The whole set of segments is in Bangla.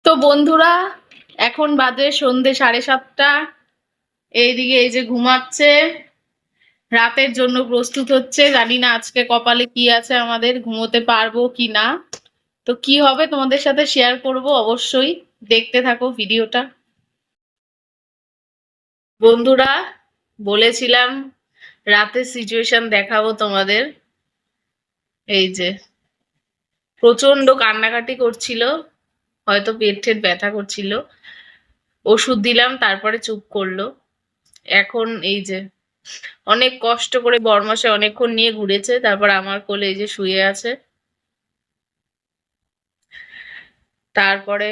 তো বন্ধুরা, এখন বাজে সন্ধে 7:30। এইদিকে এই যে ঘুমাচ্ছে, রাতের জন্য প্রস্তুত হচ্ছে। জানি না আজকে কপালে কি আছে, আমাদের ঘুমোতে পারবো কি না। তো কি হবে তোমাদের সাথে শেয়ার করব, অবশ্যই দেখতে থাকো ভিডিওটা। বন্ধুরা, বলেছিলাম রাতের সিচুয়েশন দেখাবো তোমাদের। এই যে প্রচন্ড কান্নাকাটি করছিল, হয়তো পেট টেট ব্যথা করছিল। ওষুধ দিলাম, তারপরে চুপ করলো। এখন এই যে অনেক কষ্ট করে বরমাসে অনেকক্ষণ নিয়ে ঘুরেছে, তারপর আমার কোলে এই যে শুয়ে আছে। তারপরে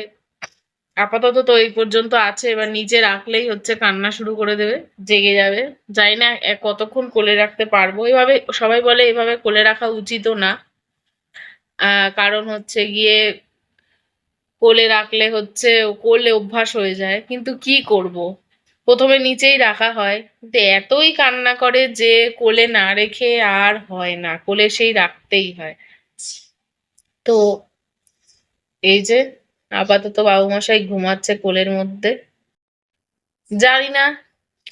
আপাতত তো এই পর্যন্ত আছে, এবার নিচে রাখলেই হচ্ছে কান্না শুরু করে দেবে, জেগে যাবে। জানি না কতক্ষণ কোলে রাখতে পারবো। এভাবে সবাই বলে এভাবে কোলে রাখা উচিতও না, কারণ হচ্ছে গিয়ে কোলে রাখলে হচ্ছে কোলে অভ্যাস হয়ে যায়, কিন্তু কি করব, প্রথমে নিচেই রাখা হয়, কিন্তু এতই কান্না করে যে কোলে না রেখে আর হয় না, কোলে সেই রাখতেই হয়। তো এই যে আপাতত বাবু মশাই ঘুমাচ্ছে কোলের মধ্যে। জানি না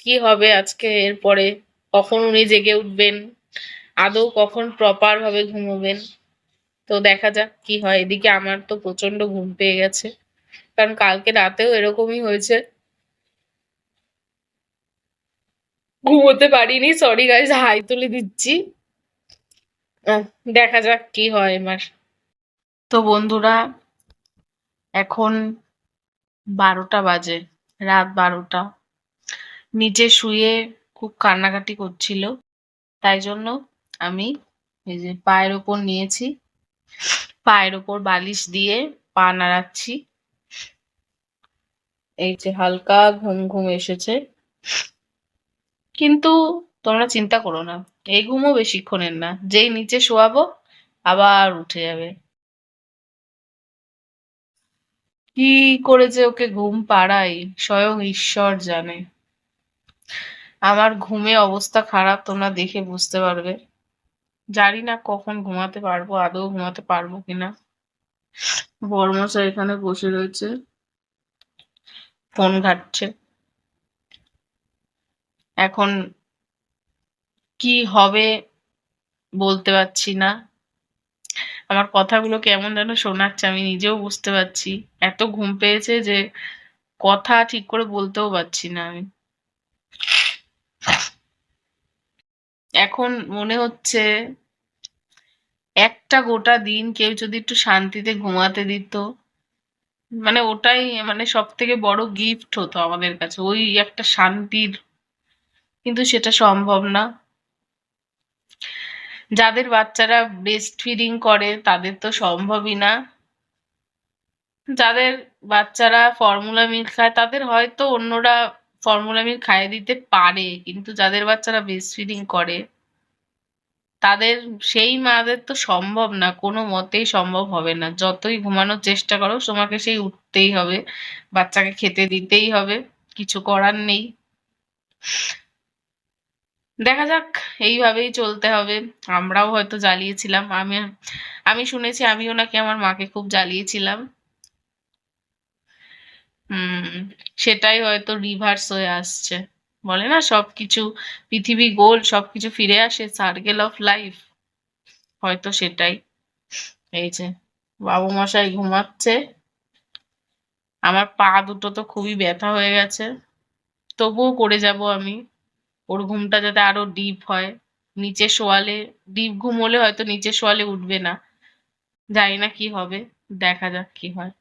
কি হবে আজকে এরপরে, কখন উনি জেগে উঠবেন, আদৌ কখন প্রপার ভাবে ঘুমোবেন। তো দেখা যাক কি হয়। এদিকে আমার তো প্রচন্ড ঘুম পেয়ে গেছে, কারণ কালকে রাতেও এরকমই হয়েছে, ঘুমোতে পারিনি। সরি গাইস, হাই তুলে দিচ্ছি। আহ, দেখা যাক কি হয় এবার। তো বন্ধুরা, এখন 12টা বাজে, রাত 12টা। নিচে শুয়ে খুব কান্নাকাটি করছিল, তাই জন্য আমি এই যে পায়ের ওপর নিয়েছি, পায়ের ওপর বালিশ দিয়ে পা নাড়াচ্ছি। এই যে হালকা ঘুম ঘুম এসেছে, কিন্তু তোমরা চিন্তা করো না, এই ঘুমও বেশিক্ষণের না। যেই নিচে শোয়াবো আবার উঠে যাবে। কি করে যে ওকে ঘুম পাড়াই স্বয়ং ঈশ্বর জানে। আমার ঘুমে অবস্থা খারাপ, তোমরা দেখে বুঝতে পারবে। জানি না কখন ঘুমাতে পারবো, আদৌ ঘুমাতে পারবো কিনা। বড়মশাই এখানে বসে রয়েছে, ফোন ঘাঁটছে। এখন কি হবে বলতে পারছি না, আমার কথাগুলো কেমন যেন শোনাচ্ছে, আমি নিজেও বুঝতে পারছি। এত ঘুম পেয়েছে যে কথা ঠিক করে বলতেও পারছি না আমি। এখন মনে হচ্ছে একটা গোটা দিন কেউ যদি একটু শান্তিতে ঘুমাতে দিত, মানে ওটাই মানে সব থেকে বড় গিফট হতো আমাদের কাছে, ওই একটা শান্তির। কিন্তু সেটা সম্ভব না। যাদের বাচ্চারা ব্রেস্ট ফিডিং করে তাদের তো সম্ভবই না। যাদের বাচ্চারা ফর্মুলা মিল্ক খায় তাদের হয়তো অন্যরা ফর্মুলা মিল্ক খাইয়ে দিতে পারে, কিন্তু যাদের বাচ্চারা ব্রেস্ট ফিডিং করে তাদের, সেই মাদের তো সম্ভব না, কোনো মতেই সম্ভব হবে না। যতই ঘুমানোর চেষ্টা করো তোমাকে সেই উঠতেই হবে, বাচ্চাকে খেতে দিতেই হবে, কিছু করার নেই। দেখা যাক, এইভাবেই চলতে হবে। আমরাও হয়তো জ্বালিয়েছিলাম, আমি আমি শুনেছি আমিও নাকি আমার মাকে খুব জ্বালিয়েছিলাম। হুম, সেটাই হয়তো রিভার্স হয়ে আসছে। বলে না সবকিছু, পৃথিবী গোল, সবকিছু ফিরে আসে, সার্কেল অফ লাইফ, হয়তো সেটাই। এই যে বাবু মশাই ঘুমাচ্ছে, আমার পা দুটো তো খুবই ব্যথা হয়ে গেছে, তবুও করে যাব আমি, ওর ঘুমটা যাতে আরো ডিপ হয়। নিচে শোয়ালে, ডিপ ঘুম হলে হয়তো নিচে শোয়ালে উঠবে না, জানি না কি হবে, দেখা যাক কি হয়।